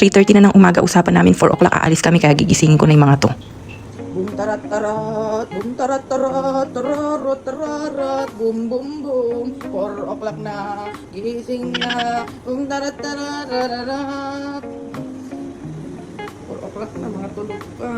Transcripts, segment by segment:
3:30 na ng umaga, usapan namin 4 o'clock aalis kami, kaya gigisingin ko na yung mga to. Bum tarat tarat, bum tarat tarat, tararot tararat, bum bum bum. 4 o'clock na, gising na, bum tarat tarararat. 4 o'clock na, mga tulog pa.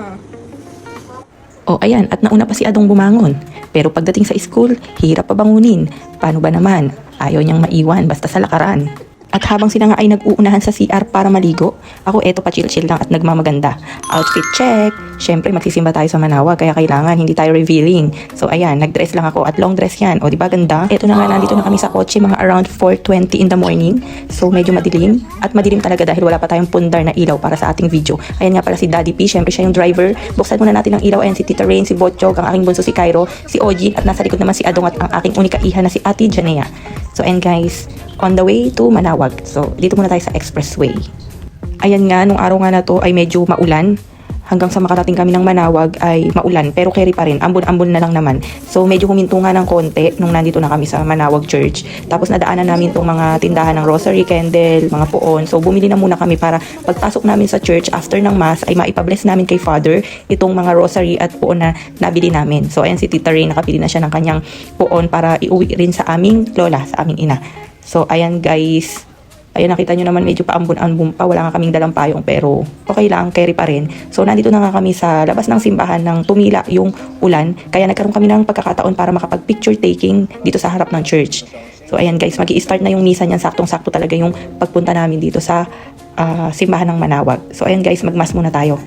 O ayan, at nauna pa si Adong bumangon. Pero pagdating sa school, hirap pa bangunin. Paano ba naman? Ayaw niyang maiwan basta sa lakaran. At habang sila nga ay nag-uunahan sa CR para maligo, ako eto pa chill-chill lang at nagmamaganda. Outfit check! Syempre magsisimba tayo sa Manawag, kaya kailangan hindi tayo revealing. So ayan, nag-dress lang ako at long dress yan. O diba ganda? Eto na nga, nandito na kami sa kotse mga around 4:20 in the morning. So medyo madilim. At madilim talaga dahil wala pa tayong pundar na ilaw para sa ating video. Ayan nga pala si Daddy P, syempre siya yung driver. Buksan muna natin ang ilaw. Ayan si Tita Rain, si Botchog, ang aking bunso si Cairo, si Oji, at nasa likod naman si Adong at ang aking unika iha na si Ate Janea. So and guys, on the way to Manawag. So dito muna tayo sa expressway. Ayan nga, nung araw nga na to ay medyo maulan. Hanggang sa makarating kami ng Manawag ay maulan, pero carry pa rin, ambon-ambon na lang naman. So medyo huminto nga ng konti nung nandito na kami sa Manawag Church. Tapos nadaanan namin itong mga tindahan ng rosary, candle, mga puon. So bumili na muna kami para pagpasok namin sa church after ng mass ay maipabless namin kay Father itong mga rosary at puon na nabili namin. So ayan si Tita Ray, nakapili na siya ng kanyang puon para iuwi rin sa aming lola, sa aming ina. So ayan guys, ayan, nakita nyo naman medyo paambon-ambon pa. Wala nga kaming dalang payong pero okay lang, carry pa rin. So nandito na nga kami sa labas ng simbahan ng tumila yung ulan. Kaya nagkaroon kami ng pagkakataon para makapag-picture taking dito sa harap ng church. So ayan guys, magi-start na yung misa niyan. Saktong-sakto talaga yung pagpunta namin dito sa simbahan ng Manawag. So ayan guys, magmas muna tayo.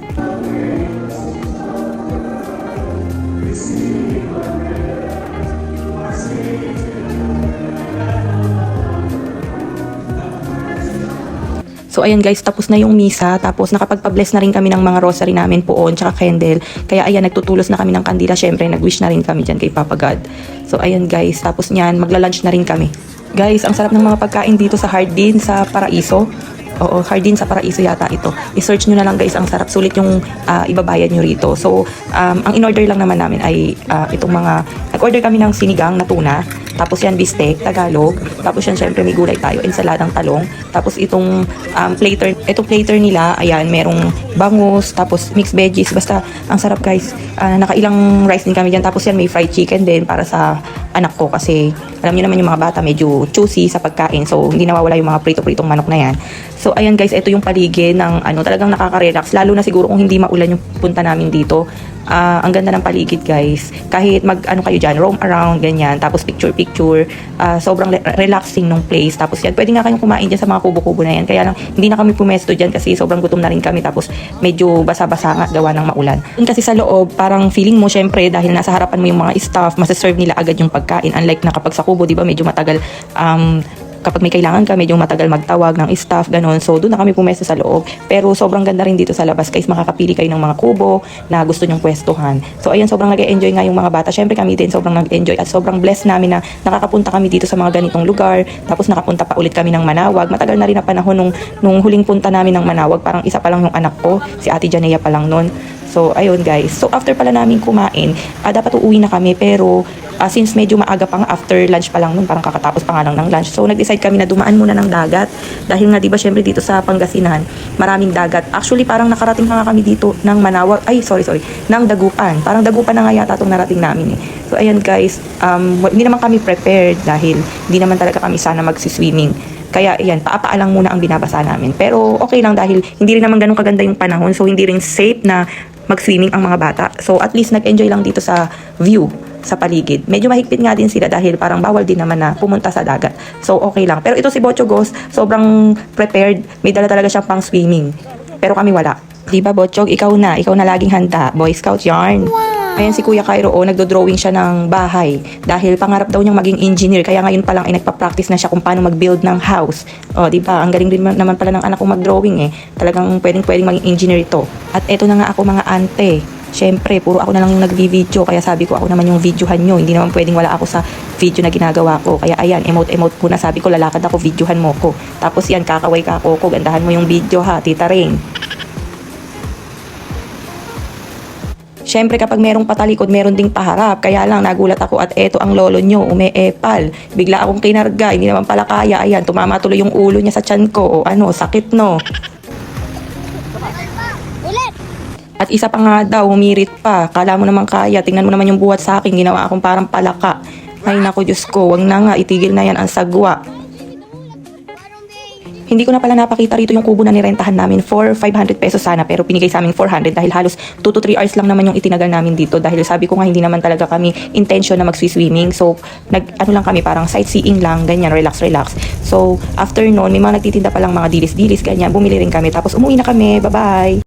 So ayan guys, tapos na yung misa, tapos nakapagpa-bless na rin kami ng mga rosary namin poon, tsaka candle. Kaya ayan, nagtutulos na kami ng kandila, syempre nag-wish na rin kami dyan kay Papa God. So ayan guys, tapos nyan, magla-lunch na rin kami. Guys, ang sarap ng mga pagkain dito sa Hardin, sa Paraiso. Oo, Hardin sa Paraiso yata ito. I-search nyo na lang guys, ang sarap, sulit yung ibabayad nyo rito. So, ang in-order lang naman namin ay itong mga, nag-order kami ng sinigang na tuna, tapos yan bistec, Tagalog, tapos yan syempre may gulay tayo, ensaladang talong, tapos itong plater nila, ayan, merong bangus, tapos mixed veggies, basta ang sarap guys. Nakailang rice din kami dyan, tapos yan may fried chicken din para sa anak ko kasi alam niyo naman yung mga bata medyo choosy sa pagkain, so hindi nawawala yung mga prito-pritong manok na yan. So ayan guys, ito yung paligid ng talagang nakaka-relax, lalo na siguro kung hindi maulan yung punta namin dito. Ang ganda ng paligid guys, kahit kayo dyan, roam around ganyan, tapos picture, sobrang relaxing nung place. Tapos yan, pwede nga kayong kumain dyan sa mga kubo-kubo na yan, kaya lang hindi na kami pumesto dyan kasi sobrang gutom na rin kami, tapos medyo basa-basa nga gawa ng maulan. Kasi sa loob, parang feeling mo syempre dahil nasa harapan mo yung mga staff, masaserve nila agad yung pagkain, unlike na kapag sa kubo, di ba, medyo matagal kapag may kailangan ka, medyo matagal magtawag ng staff, ganon. So, doon na kami pumesto sa loob. Pero sobrang ganda rin dito sa labas, guys. Makakapili kayo ng mga kubo na gusto nyong pwestuhan. So, ayan, sobrang nag-enjoy nga yung mga bata. Syempre, kami din sobrang nag-enjoy at sobrang blessed namin na nakakapunta kami dito sa mga ganitong lugar. Tapos, nakapunta pa ulit kami ng Manawag. Matagal na rin na panahon nung huling punta namin ng Manawag. Parang isa pa lang yung anak ko, si Ate Janea pa lang nun. So, ayun guys. So, after pala namin kumain, dapat uuwi na kami. Pero, since medyo maaga pang after lunch pa lang nun, parang kakatapos pa nga lang ng lunch. So, nag-decide kami na dumaan muna ng dagat. Dahil nga, di ba, syempre dito sa Pangasinan, maraming dagat. Actually, parang nakarating pa nga kami dito ng Manawag. Ay, sorry, ng Dagupan. Parang Dagupan na nga yata itong narating namin eh. So, ayan guys. Hindi naman kami prepared dahil hindi naman talaga kami sana magsiswimming. Kaya ayan, paapaalang muna ang binabasa namin. Pero okay lang dahil hindi rin naman ganun kaganda yung panahon. So hindi rin safe na mag-swimming ang mga bata. So at least nag-enjoy lang dito sa view, sa paligid. Medyo mahigpit nga din sila dahil parang bawal din naman na pumunta sa dagat. So okay lang. Pero ito si Botchogos, sobrang prepared. May dala talaga siyang pang swimming. Pero kami wala. Diba Botchog, ikaw na laging handa. Boy Scout yarn. Ayan si Kuya Cairo, nagdo-drawing siya ng bahay dahil pangarap daw niyang maging engineer, kaya ngayon pa lang ay nagpa-practice na siya kung paano mag-build ng house. Di ba? Ang galing din naman pala ng anak kong mag-drawing eh. Talagang pwedeng maging engineer ito. At eto na nga ako mga ante. Syempre, puro ako na lang yung nagvi-video, kaya sabi ko ako naman yung videohan nyo. Hindi naman pwedeng wala ako sa video na ginagawa ko. Kaya ayan, emote muna, sabi ko lalakad ako, videohan mo ko. Tapos yan, kakaway ka ako, gandahan mo yung video ha, Tita Rain. Syempre kapag merong patalikod, meron ding paharap. Kaya lang nagulat ako at eto ang lolo nyo, umeepal. Bigla akong kinarga, hindi naman pala kaya. Ayan, tumama tuloy yung ulo niya sa tiyan ko. O sakit no. Ulit! At isa pa nga daw, humirit pa. Kala mo naman kaya, tingnan mo naman yung buhat sa akin, ginawa akong parang palaka. Ay naku Diyos ko, wag na nga, itigil na yan ang sagwa. Hindi ko na pala napakita rito yung kubo na nirentahan namin for 500 pesos sana, pero pinigay sa amin 400 dahil halos 2 to 3 hours lang naman yung itinagal namin dito dahil sabi ko nga hindi naman talaga kami intention na mag-swimming. So, ano lang kami, parang sightseeing lang, ganyan, relax. So, after noon, may mga nagtitinda pa lang mga dilis-dilis, ganyan, bumili rin kami. Tapos umuwi na kami, bye-bye!